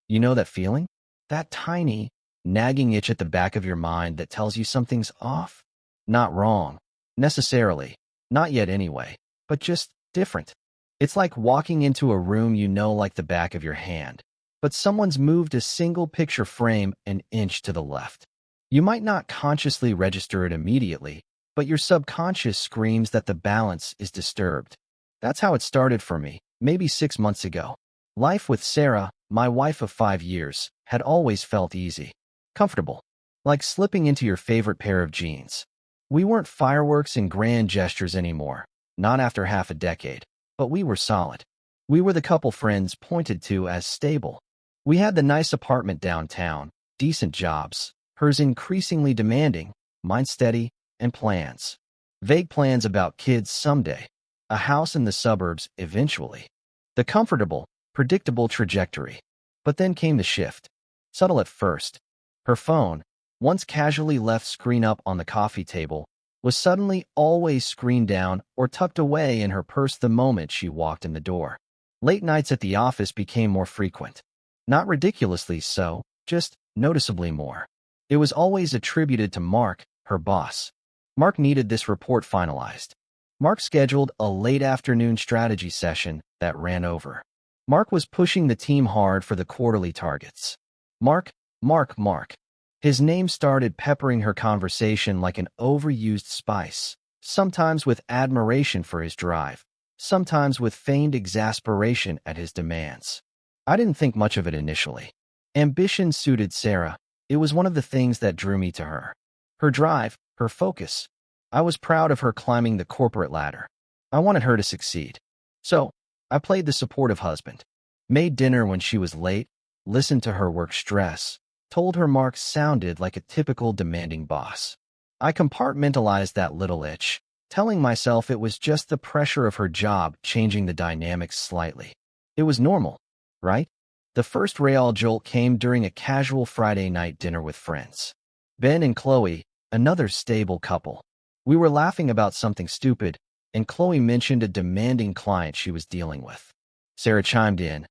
You know that feeling? That tiny, nagging itch at the back of your mind that tells you something's off? Not wrong, necessarily. Not yet anyway, but just different. It's like walking into a room you know like the back of your hand, but someone's moved a single picture frame an inch to the left. You might not consciously register it immediately, but your subconscious screams that the balance is disturbed. That's how it started for me, maybe 6 months ago. Life with Sarah, my wife of 5 years, had always felt easy, comfortable, like slipping into your favorite pair of jeans. We weren't fireworks and grand gestures anymore, not after half a decade, but we were solid. We were the couple friends pointed to as stable. We had the nice apartment downtown, decent jobs, hers increasingly demanding, mine steady, and plans. Vague plans about kids someday, a house in the suburbs eventually. The comfortable, predictable trajectory. But then came the shift. Subtle at first. Her phone, once casually left screen up on the coffee table, was suddenly always screened down or tucked away in her purse the moment she walked in the door. Late nights at the office became more frequent. Not ridiculously so, just noticeably more. It was always attributed to Mark, her boss. Mark needed this report finalized. Mark scheduled a late afternoon strategy session that ran over. Mark was pushing the team hard for the quarterly targets. Mark. His name started peppering her conversation like an overused spice, sometimes with admiration for his drive, sometimes with feigned exasperation at his demands. I didn't think much of it initially. Ambition suited Sarah. It was one of the things that drew me to her. Her drive, her focus. I was proud of her climbing the corporate ladder. I wanted her to succeed. So, I played the supportive husband. Made dinner when she was late, listened to her work stress, told her Mark sounded like a typical demanding boss. I compartmentalized that little itch, telling myself it was just the pressure of her job changing the dynamics slightly. It was normal, right? The first real jolt came during a casual Friday night dinner with friends. Ben and Chloe, another stable couple. We were laughing about something stupid, and Chloe mentioned a demanding client she was dealing with. Sarah chimed in,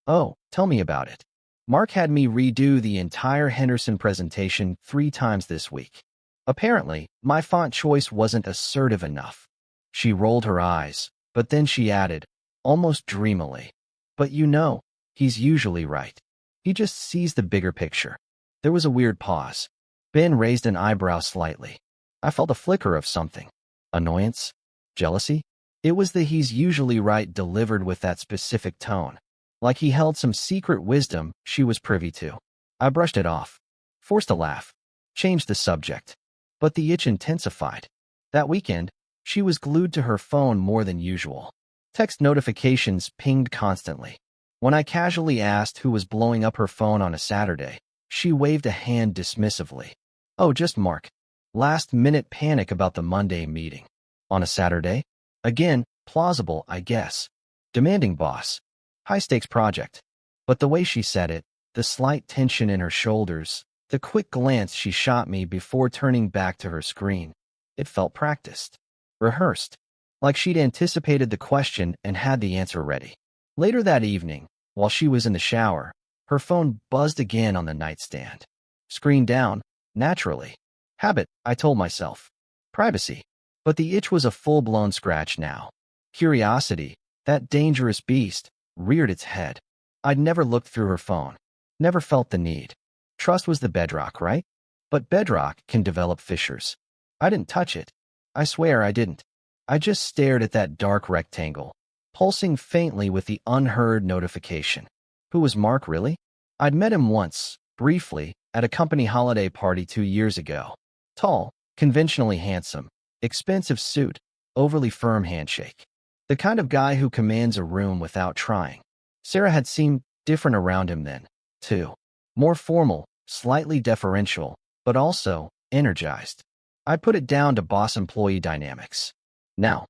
"Oh, tell me about it. Mark had me redo the entire Henderson presentation 3 times this week. Apparently, my font choice wasn't assertive enough." She rolled her eyes, but then she added, almost dreamily, "But you know, he's usually right. He just sees the bigger picture." There was a weird pause. Ben raised an eyebrow slightly. I felt a flicker of something. Annoyance? Jealousy? It was the "he's usually right" delivered with that specific tone, like he held some secret wisdom she was privy to. I brushed it off, forced a laugh, changed the subject. But the itch intensified. That weekend, she was glued to her phone more than usual. Text notifications pinged constantly. When I casually asked who was blowing up her phone on a Saturday, she waved a hand dismissively. "Oh, just Mark. Last-minute panic about the Monday meeting." On a Saturday? Again, plausible, I guess. Demanding boss. High-stakes project. But the way she said it, the slight tension in her shoulders, the quick glance she shot me before turning back to her screen, it felt practiced. Rehearsed. Like she'd anticipated the question and had the answer ready. Later that evening, while she was in the shower, her phone buzzed again on the nightstand. Screen down, naturally. Habit, I told myself. Privacy. But the itch was a full-blown scratch now. Curiosity, that dangerous beast, reared its head. I'd never looked through her phone. Never felt the need. Trust was the bedrock, right? But bedrock can develop fissures. I didn't touch it. I swear I didn't. I just stared at that dark rectangle, pulsing faintly with the unheard notification. Who was Mark, really? I'd met him once, briefly, at a company holiday party 2 years ago. Tall, conventionally handsome, expensive suit, overly firm handshake. The kind of guy who commands a room without trying. Sarah had seemed different around him then, too. More formal, slightly deferential, but also energized. I put it down to boss-employee dynamics. Now,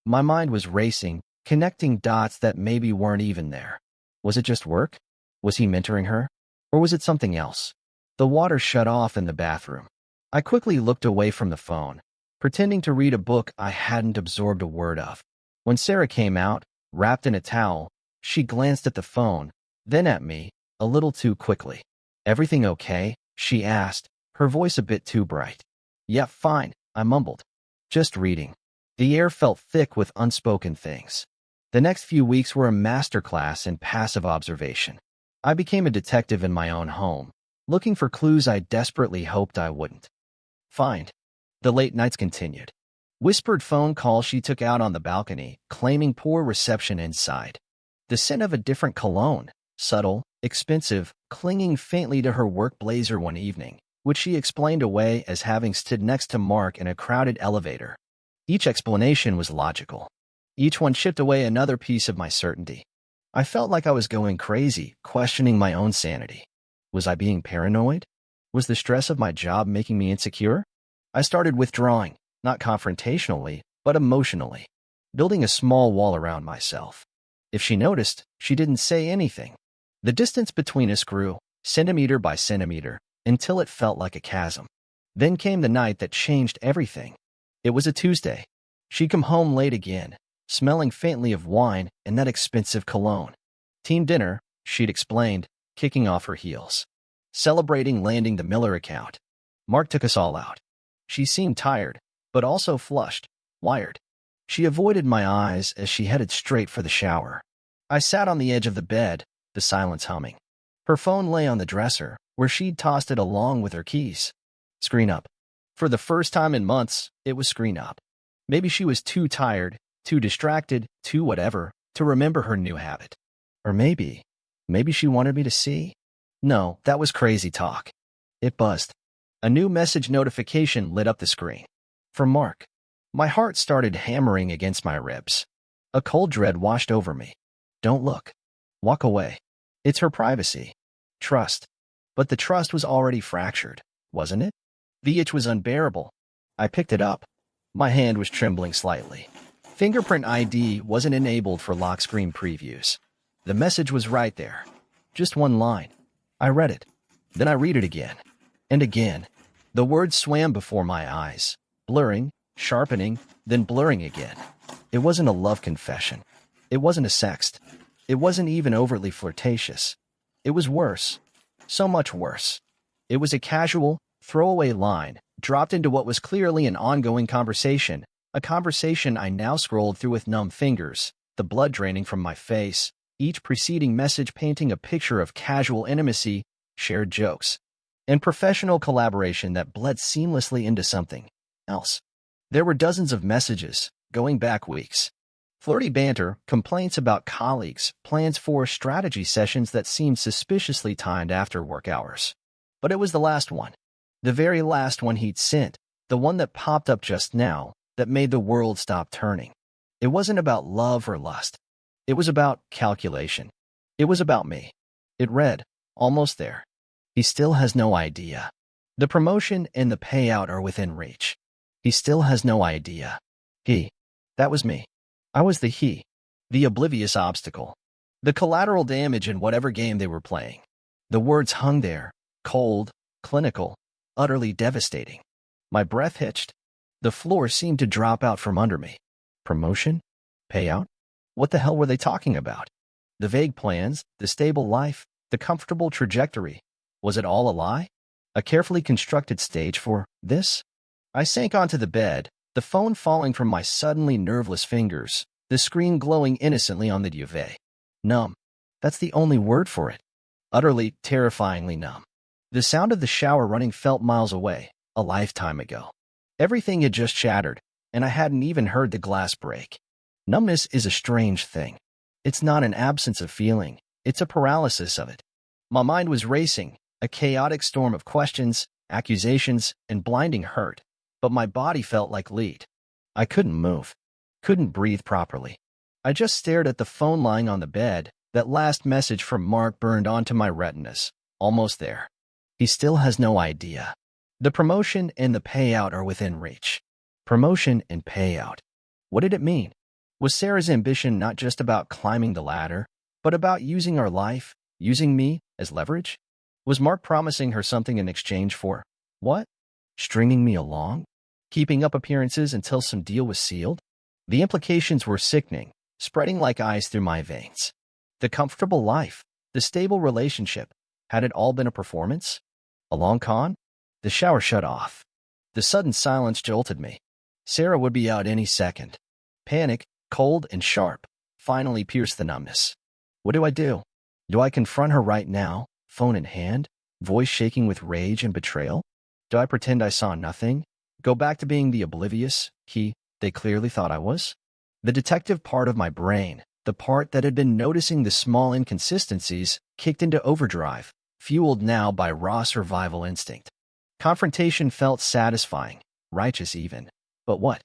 my mind was racing, connecting dots that maybe weren't even there. Was it just work? Was he mentoring her? Or was it something else? The water shut off in the bathroom. I quickly looked away from the phone, pretending to read a book I hadn't absorbed a word of. When Sarah came out, wrapped in a towel, she glanced at the phone, then at me, a little too quickly. "Everything okay?" she asked, her voice a bit too bright. "Yeah, fine," I mumbled. "Just reading." The air felt thick with unspoken things. The next few weeks were a masterclass in passive observation. I became a detective in my own home, looking for clues I desperately hoped I wouldn't find. The late nights continued. Whispered phone calls she took out on the balcony, claiming poor reception inside. The scent of a different cologne, subtle, expensive, clinging faintly to her work blazer one evening, which she explained away as having stood next to Mark in a crowded elevator. Each explanation was logical. Each one chipped away another piece of my certainty. I felt like I was going crazy, questioning my own sanity. Was I being paranoid? Was the stress of my job making me insecure? I started withdrawing, not confrontationally, but emotionally, building a small wall around myself. If she noticed, she didn't say anything. The distance between us grew, centimeter by centimeter, until it felt like a chasm. Then came the night that changed everything. It was a Tuesday. She'd come home late again, smelling faintly of wine and that expensive cologne. "Team dinner," she'd explained, kicking off her heels. "Celebrating landing the Miller account. Mark took us all out." She seemed tired, but also flushed, wired. She avoided my eyes as she headed straight for the shower. I sat on the edge of the bed, the silence humming. Her phone lay on the dresser, where she'd tossed it along with her keys. Screen up. For the first time in months, it was screen up. Maybe she was too tired, too distracted, too whatever, to remember her new habit. Or maybe she wanted me to see? No, that was crazy talk. It buzzed. A new message notification lit up the screen. From Mark. My heart started hammering against my ribs. A cold dread washed over me. "Don't look. Walk away." It's her privacy. Trust. But the trust was already fractured, wasn't it? The itch was unbearable. I picked it up. My hand was trembling slightly. Fingerprint ID wasn't enabled for lock screen previews. The message was right there. Just one line. I read it. Then I read it again. And again. The words swam before my eyes, blurring, sharpening, then blurring again. It wasn't a love confession. It wasn't a sext. It wasn't even overtly flirtatious. It was worse. So much worse. It was a casual, throwaway line, dropped into what was clearly an ongoing conversation, a conversation I now scrolled through with numb fingers, the blood draining from my face, each preceding message painting a picture of casual intimacy, shared jokes, and professional collaboration that bled seamlessly into something else. There were dozens of messages, going back weeks. Flirty banter, complaints about colleagues, plans for strategy sessions that seemed suspiciously timed after work hours. But it was the last one. The very last one he'd sent, the one that popped up just now, that made the world stop turning. It wasn't about love or lust. It was about calculation. It was about me. It read, "Almost there. He still has no idea. The promotion and the payout are within reach. He still has no idea." He. That was me. I was the he. The oblivious obstacle. The collateral damage in whatever game they were playing. The words hung there, cold, clinical, utterly devastating. My breath hitched. The floor seemed to drop out from under me. Promotion? Payout? What the hell were they talking about? The vague plans, the stable life, the comfortable trajectory. Was it all a lie? A carefully constructed stage for this? I sank onto the bed, the phone falling from my suddenly nerveless fingers, the screen glowing innocently on the duvet. Numb. That's the only word for it. Utterly, terrifyingly numb. The sound of the shower running felt miles away, a lifetime ago. Everything had just shattered, and I hadn't even heard the glass break. Numbness is a strange thing. It's not an absence of feeling, it's a paralysis of it. My mind was racing, a chaotic storm of questions, accusations, and blinding hurt, but my body felt like lead. I couldn't move, couldn't breathe properly. I just stared at the phone lying on the bed. That last message from Mark burned onto my retinas. Almost there. He still has no idea. The promotion and the payout are within reach. Promotion and payout. What did it mean? Was Sarah's ambition not just about climbing the ladder, but about using our life, using me, as leverage? Was Mark promising her something in exchange for, what? Stringing me along? Keeping up appearances until some deal was sealed? The implications were sickening, spreading like ice through my veins. The comfortable life, The stable relationship. Had it all been a performance? A long con? The shower shut off. The sudden silence jolted me. Sarah would be out any second. Panic, cold and sharp, finally pierced the numbness. What do I do? Do I confront her right now, phone in hand, voice shaking with rage and betrayal? Do I pretend I saw nothing? Go back to being the oblivious they clearly thought I was? The detective part of my brain, the part that had been noticing the small inconsistencies, kicked into overdrive, fueled now by raw survival instinct. Confrontation felt satisfying, righteous even. But what?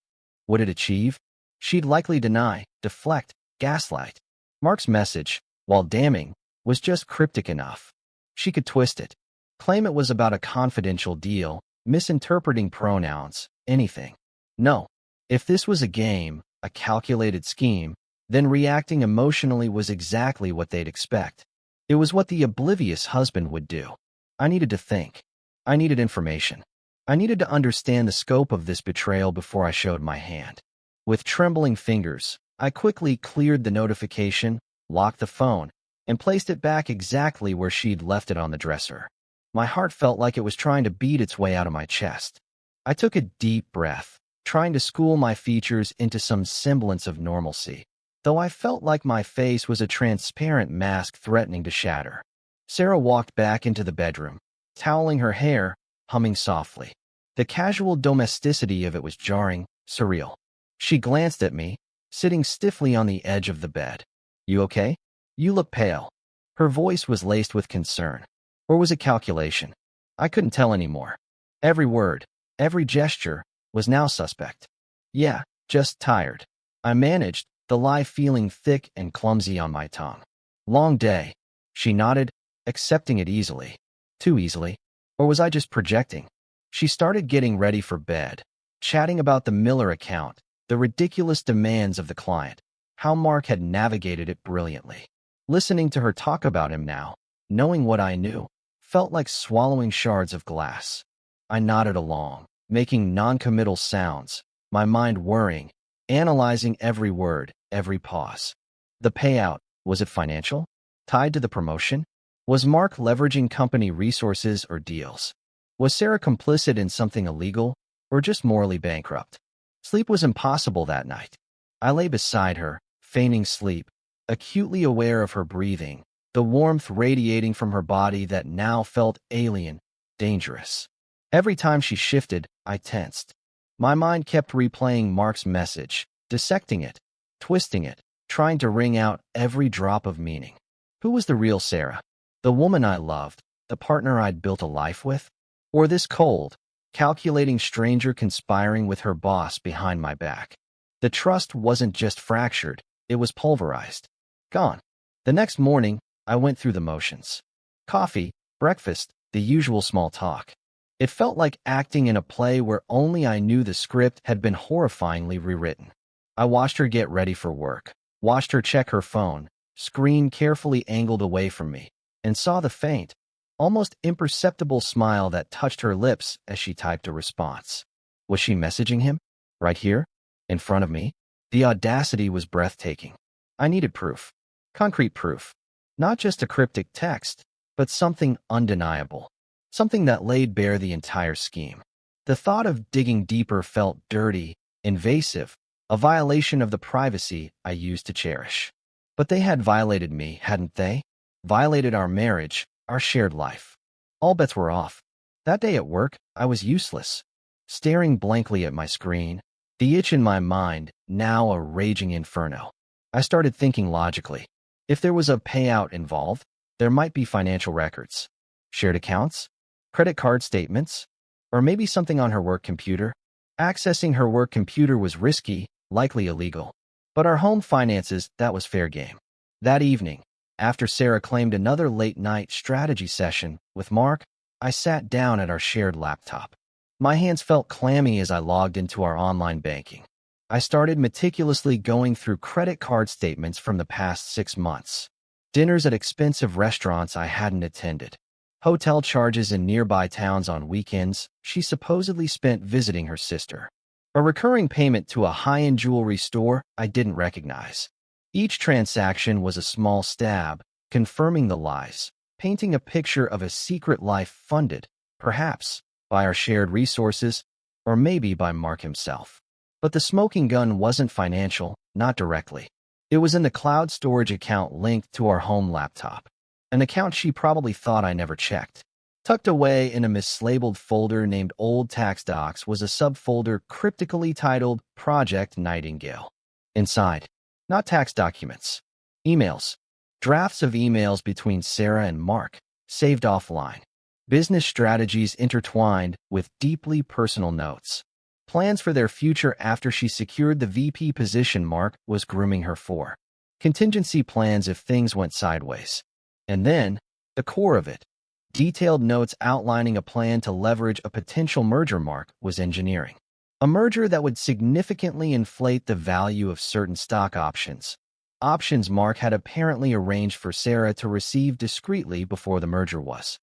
Would it achieve? She'd likely deny, deflect, gaslight. Mark's message, while damning, was just cryptic enough. She could twist it, claim it was about a confidential deal, misinterpreting pronouns, anything. No. If this was a game, a calculated scheme, then reacting emotionally was exactly what they'd expect. It was what the oblivious husband would do. I needed to think. I needed information. I needed to understand the scope of this betrayal before I showed my hand. With trembling fingers, I quickly cleared the notification, locked the phone, and placed it back exactly where she'd left it on the dresser. My heart felt like it was trying to beat its way out of my chest. I took a deep breath, trying to school my features into some semblance of normalcy, though I felt like my face was a transparent mask threatening to shatter. Sarah walked back into the bedroom, toweling her hair, humming softly. The casual domesticity of it was jarring, surreal. She glanced at me, sitting stiffly on the edge of the bed. You okay? You look pale. Her voice was laced with concern. Or was it calculation? I couldn't tell anymore. Every word, every gesture, was now suspect. Yeah, just tired. I managed, the lie feeling thick and clumsy on my tongue. Long day. She nodded, accepting it easily. Too easily. Or was I just projecting? She started getting ready for bed, chatting about the Miller account, the ridiculous demands of the client, how Mark had navigated it brilliantly. Listening to her talk about him now, knowing what I knew, felt like swallowing shards of glass. I nodded along, making non-committal sounds, my mind worrying, analyzing every word, every pause. The payout, was it financial? Tied to the promotion? Was Mark leveraging company resources or deals? Was Sarah complicit in something illegal, or just morally bankrupt? Sleep was impossible that night. I lay beside her, feigning sleep, acutely aware of her breathing, the warmth radiating from her body that now felt alien, dangerous. Every time she shifted, I tensed. My mind kept replaying Mark's message, dissecting it, twisting it, trying to wring out every drop of meaning. Who was the real Sarah? The woman I loved, the partner I'd built a life with? Or this cold, calculating stranger conspiring with her boss behind my back? The trust wasn't just fractured, it was pulverized. Gone. The next morning, I went through the motions. Coffee, breakfast, the usual small talk. It felt like acting in a play where only I knew the script had been horrifyingly rewritten. I watched her get ready for work, watched her check her phone, screen carefully angled away from me, and saw the faint, almost imperceptible smile that touched her lips as she typed a response. Was she messaging him? Right here? In front of me? The audacity was breathtaking. I needed proof. Concrete proof. Not just a cryptic text, but something undeniable. Something that laid bare the entire scheme. The thought of digging deeper felt dirty, invasive, a violation of the privacy I used to cherish. But they had violated me, hadn't they? Violated our marriage, our shared life. All bets were off. That day at work, I was useless. Staring blankly at my screen, the itch in my mind, now a raging inferno. I started thinking logically. If there was a payout involved, there might be financial records. Shared accounts? Credit card statements? Or maybe something on her work computer? Accessing her work computer was risky, likely illegal. But our home finances, that was fair game. That evening, after Sarah claimed another late-night strategy session with Mark, I sat down at our shared laptop. My hands felt clammy as I logged into our online banking. I started meticulously going through credit card statements from the past 6 months. Dinners at expensive restaurants I hadn't attended. Hotel charges in nearby towns on weekends she supposedly spent visiting her sister. A recurring payment to a high-end jewelry store I didn't recognize. Each transaction was a small stab, confirming the lies, painting a picture of a secret life funded, perhaps, by our shared resources, or maybe by Mark himself. But the smoking gun wasn't financial, not directly. It was in the cloud storage account linked to our home laptop, an account she probably thought I never checked. Tucked away in a mislabeled folder named Old Tax Docs was a subfolder cryptically titled Project Nightingale. Inside, not tax documents, emails, drafts of emails between Sarah and Mark, saved offline, business strategies intertwined with deeply personal notes, plans for their future after she secured the VP position Mark was grooming her for, contingency plans if things went sideways. And then, the core of it, detailed notes outlining a plan to leverage a potential merger Mark was engineering. A merger that would significantly inflate the value of certain stock options. Options Mark had apparently arranged for Sarah to receive discreetly before the merger was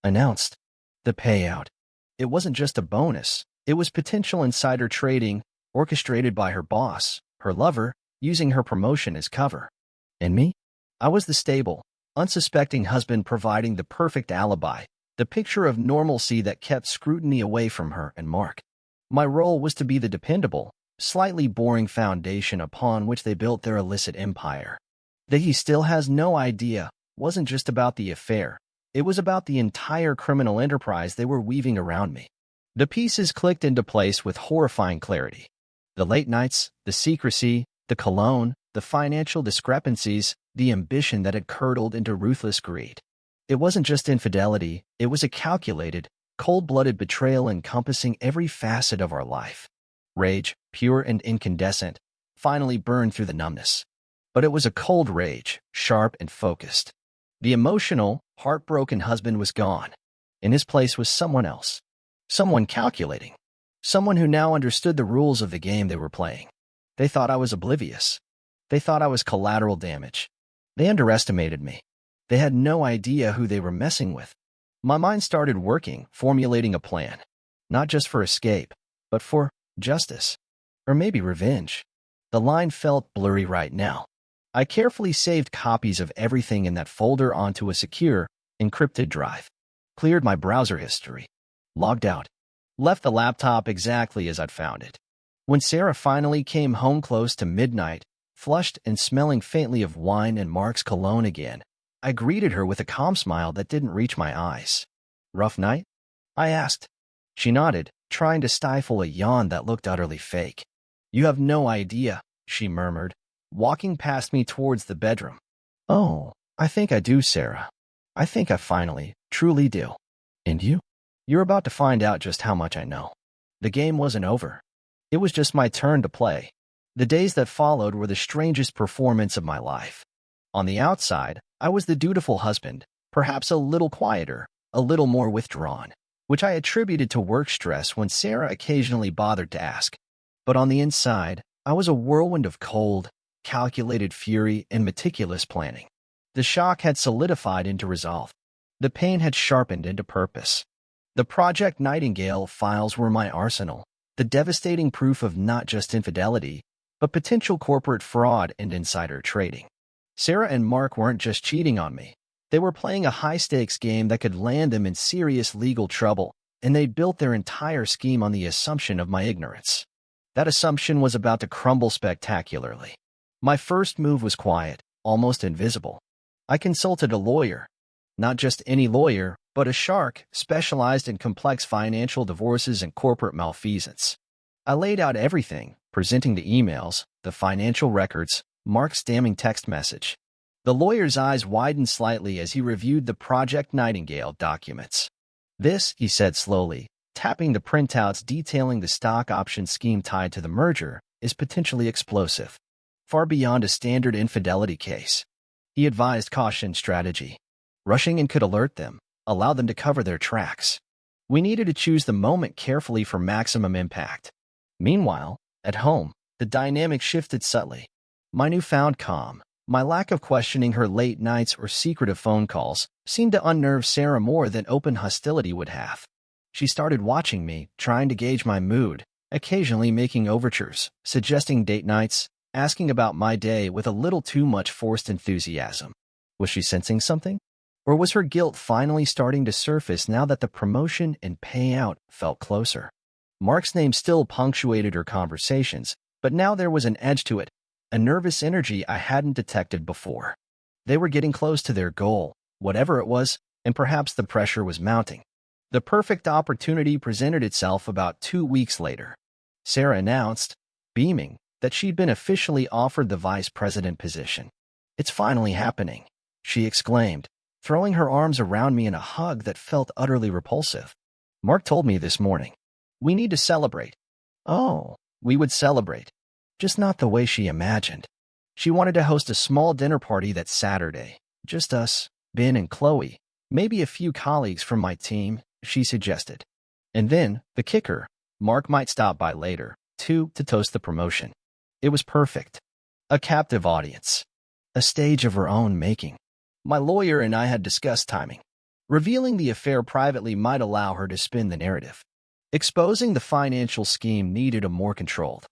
announced. The payout. It wasn't just a bonus. It was potential insider trading, orchestrated by her boss, her lover, using her promotion as cover. And me? I was the stable, unsuspecting husband providing the perfect alibi, the picture of normalcy that kept scrutiny away from her and Mark. My role was to be the dependable, slightly boring foundation upon which they built their illicit empire. That he still has no idea wasn't just about the affair. It was about the entire criminal enterprise they were weaving around me. The pieces clicked into place with horrifying clarity. The late nights, the secrecy, the cologne, the financial discrepancies, the ambition that had curdled into ruthless greed. It wasn't just infidelity, it was a calculated, cold-blooded betrayal encompassing every facet of our life. Rage, pure and incandescent, finally burned through the numbness. But it was a cold rage, sharp and focused. The emotional, heartbroken husband was gone. In his place was someone else. Someone calculating. Someone who now understood the rules of the game they were playing. They thought I was oblivious. They thought I was collateral damage. They underestimated me. They had no idea who they were messing with. My mind started working, formulating a plan. Not just for escape, but for justice. Or maybe revenge. The line felt blurry right now. I carefully saved copies of everything in that folder onto a secure, encrypted drive. Cleared my browser history. Logged out. Left the laptop exactly as I'd found it. When Sarah finally came home close to midnight, flushed and smelling faintly of wine and Mark's cologne again, I greeted her with a calm smile that didn't reach my eyes. "Rough night?" I asked. She nodded, trying to stifle a yawn that looked utterly fake. "You have no idea," she murmured, walking past me towards the bedroom. "Oh, I think I do, Sarah. I think I finally, truly do. And you? You're about to find out just how much I know." The game wasn't over. It was just my turn to play. The days that followed were the strangest performance of my life. On the outside, I was the dutiful husband, perhaps a little quieter, a little more withdrawn, which I attributed to work stress when Sarah occasionally bothered to ask. But on the inside, I was a whirlwind of cold, calculated fury and meticulous planning. The shock had solidified into resolve. The pain had sharpened into purpose. The Project Nightingale files were my arsenal, the devastating proof of not just infidelity, but potential corporate fraud and insider trading. Sarah and Mark weren't just cheating on me. They were playing a high-stakes game that could land them in serious legal trouble, and they built their entire scheme on the assumption of my ignorance. That assumption was about to crumble spectacularly. My first move was quiet, almost invisible. I consulted a lawyer. Not just any lawyer, but a shark specialized in complex financial divorces and corporate malfeasance. I laid out everything, presenting the emails, the financial records, Mark's damning text message. The lawyer's eyes widened slightly as he reviewed the Project Nightingale documents. "This," he said slowly, tapping the printouts detailing the stock option scheme tied to the merger, "is potentially explosive. Far beyond a standard infidelity case." He advised caution strategy. Rushing in could alert them, allow them to cover their tracks. We needed to choose the moment carefully for maximum impact. Meanwhile, at home, the dynamic shifted subtly. My newfound calm, my lack of questioning her late nights or secretive phone calls, seemed to unnerve Sarah more than open hostility would have. She started watching me, trying to gauge my mood, occasionally making overtures, suggesting date nights, asking about my day with a little too much forced enthusiasm. Was she sensing something? Or was her guilt finally starting to surface now that the promotion and payout felt closer? Mark's name still punctuated her conversations, but now there was an edge to it, a nervous energy I hadn't detected before. They were getting close to their goal, whatever it was, and perhaps the pressure was mounting. The perfect opportunity presented itself about 2 weeks later. Sarah announced, beaming, that she'd been officially offered the vice president position. "It's finally happening," she exclaimed, throwing her arms around me in a hug that felt utterly repulsive. "Mark told me this morning. We need to celebrate." Oh, we would celebrate. Just not the way she imagined. She wanted to host a small dinner party that Saturday. Just us, Ben and Chloe, maybe a few colleagues from my team, she suggested. And then, the kicker, Mark might stop by later, too, to toast the promotion. It was perfect. A captive audience. A stage of her own making. My lawyer and I had discussed timing. Revealing the affair privately might allow her to spin the narrative. Exposing the financial scheme needed a more controlled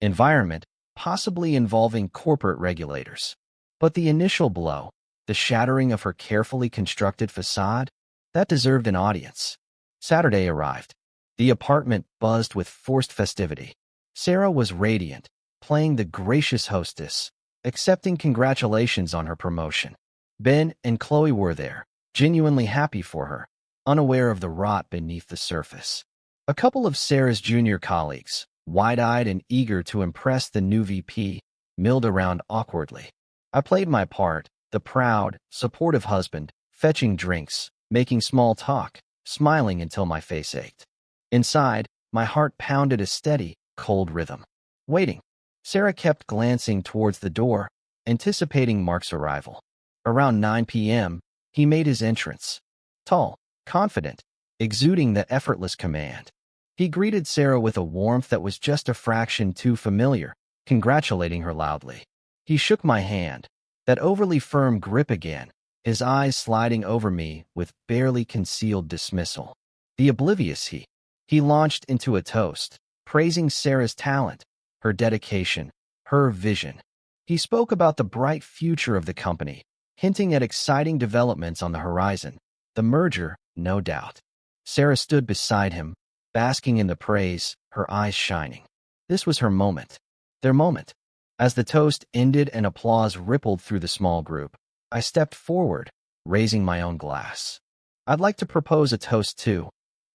environment, possibly involving corporate regulators. But the initial blow, the shattering of her carefully constructed facade, that deserved an audience. Saturday arrived. The apartment buzzed with forced festivity. Sarah was radiant, playing the gracious hostess, accepting congratulations on her promotion. Ben and Chloe were there, genuinely happy for her, unaware of the rot beneath the surface. A couple of Sarah's junior colleagues, wide-eyed and eager to impress the new VP, milled around awkwardly. I played my part, the proud, supportive husband, fetching drinks, making small talk, smiling until my face ached. Inside, my heart pounded a steady, cold rhythm. Waiting. Sarah kept glancing towards the door, anticipating Mark's arrival. Around 9 p.m., he made his entrance. Tall, confident, exuding the effortless command. He greeted Sarah with a warmth that was just a fraction too familiar, congratulating her loudly. He shook my hand, that overly firm grip again, his eyes sliding over me with barely concealed dismissal. The oblivious he launched into a toast, praising Sarah's talent, her dedication, her vision. He spoke about the bright future of the company, hinting at exciting developments on the horizon. The merger, no doubt. Sarah stood beside him, basking in the praise, her eyes shining. This was her moment. Their moment. As the toast ended and applause rippled through the small group, I stepped forward, raising my own glass. "I'd like to propose a toast too,"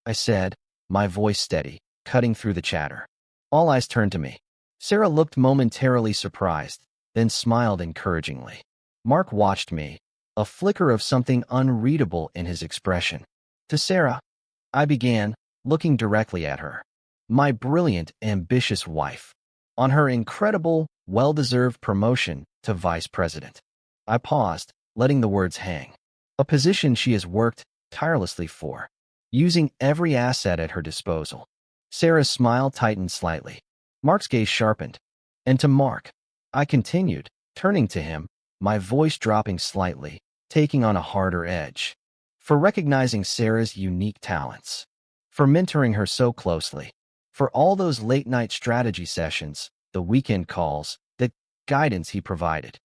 I said, my voice steady, cutting through the chatter. All eyes turned to me. Sarah looked momentarily surprised, then smiled encouragingly. Mark watched me, a flicker of something unreadable in his expression. "To Sarah," I began, looking directly at her. "My brilliant, ambitious wife. On her incredible, well-deserved promotion to vice president." I paused, letting the words hang. A position she has worked tirelessly for, using every asset at her disposal. Sarah's smile tightened slightly. Mark's gaze sharpened. "And to Mark," I continued, turning to him, my voice dropping slightly, taking on a harder edge. "For recognizing Sarah's unique talents. For mentoring her so closely. For all those late-night strategy sessions, the weekend calls, the guidance he provided."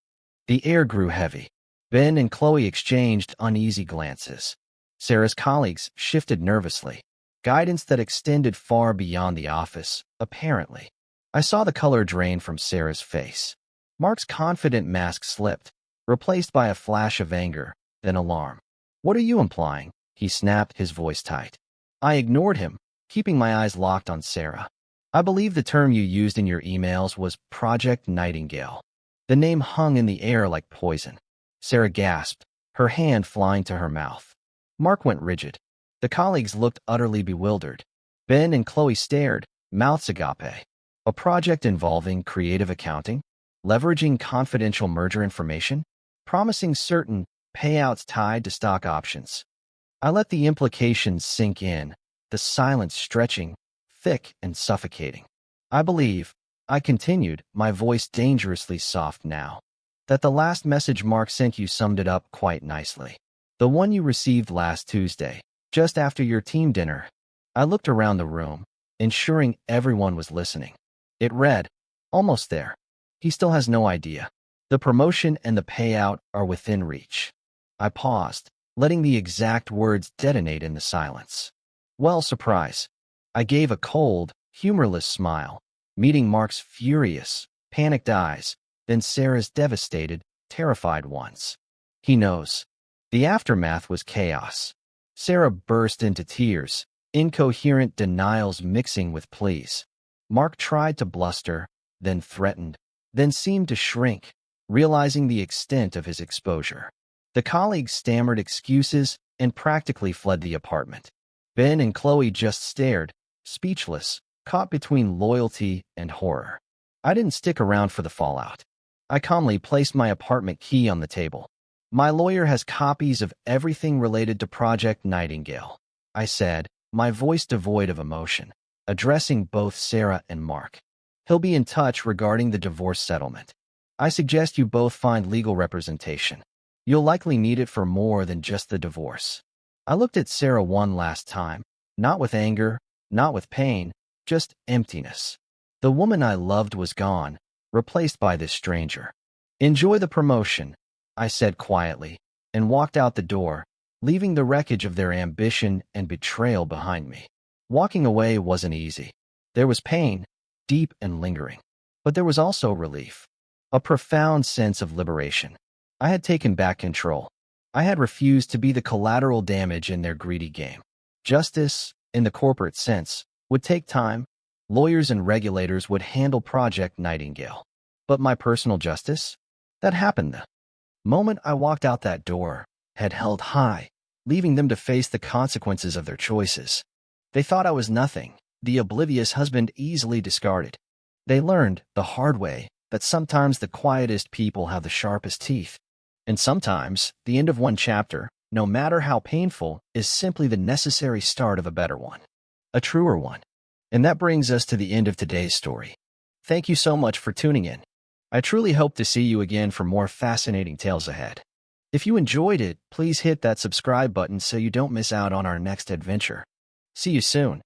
The air grew heavy. Ben and Chloe exchanged uneasy glances. Sarah's colleagues shifted nervously. Guidance that extended far beyond the office, apparently. I saw the color drain from Sarah's face. Mark's confident mask slipped, replaced by a flash of anger, then alarm. "What are you implying?" he snapped, his voice tight. I ignored him, keeping my eyes locked on Sarah. "I believe the term you used in your emails was Project Nightingale." The name hung in the air like poison. Sarah gasped, her hand flying to her mouth. Mark went rigid. The colleagues looked utterly bewildered. Ben and Chloe stared, mouths agape. A project involving creative accounting, leveraging confidential merger information, promising certain payouts tied to stock options. I let the implications sink in, the silence stretching, thick and suffocating. "I believe," I continued, my voice dangerously soft now, "that the last message Mark sent you summed it up quite nicely. The one you received last Tuesday, just after your team dinner." I looked around the room, ensuring everyone was listening. It read, "Almost there. He still has no idea." The promotion and the payout are within reach. I paused, letting the exact words detonate in the silence. Well, surprise. I gave a cold, humorless smile, meeting Mark's furious, panicked eyes, then Sarah's devastated, terrified ones. He knows. The aftermath was chaos. Sarah burst into tears, incoherent denials mixing with pleas. Mark tried to bluster, then threatened, then seemed to shrink, realizing the extent of his exposure. The colleagues stammered excuses and practically fled the apartment. Ben and Chloe just stared, speechless, caught between loyalty and horror. I didn't stick around for the fallout. I calmly placed my apartment key on the table. My lawyer has copies of everything related to Project Nightingale, I said, my voice devoid of emotion, addressing both Sarah and Mark. He'll be in touch regarding the divorce settlement. I suggest you both find legal representation. You'll likely need it for more than just the divorce. I looked at Sarah one last time, not with anger, not with pain, just emptiness. The woman I loved was gone, replaced by this stranger. Enjoy the promotion, I said quietly, and walked out the door, leaving the wreckage of their ambition and betrayal behind me. Walking away wasn't easy. There was pain, deep and lingering. But there was also relief. A profound sense of liberation. I had taken back control. I had refused to be the collateral damage in their greedy game. Justice, in the corporate sense, would take time. Lawyers and regulators would handle Project Nightingale. But my personal justice? That happened the moment I walked out that door, head held high, leaving them to face the consequences of their choices. They thought I was nothing, the oblivious husband easily discarded. They learned, the hard way, that sometimes the quietest people have the sharpest teeth. And sometimes, the end of one chapter, no matter how painful, is simply the necessary start of a better one. A truer one. And that brings us to the end of today's story. Thank you so much for tuning in. I truly hope to see you again for more fascinating tales ahead. If you enjoyed it, please hit that subscribe button so you don't miss out on our next adventure. See you soon.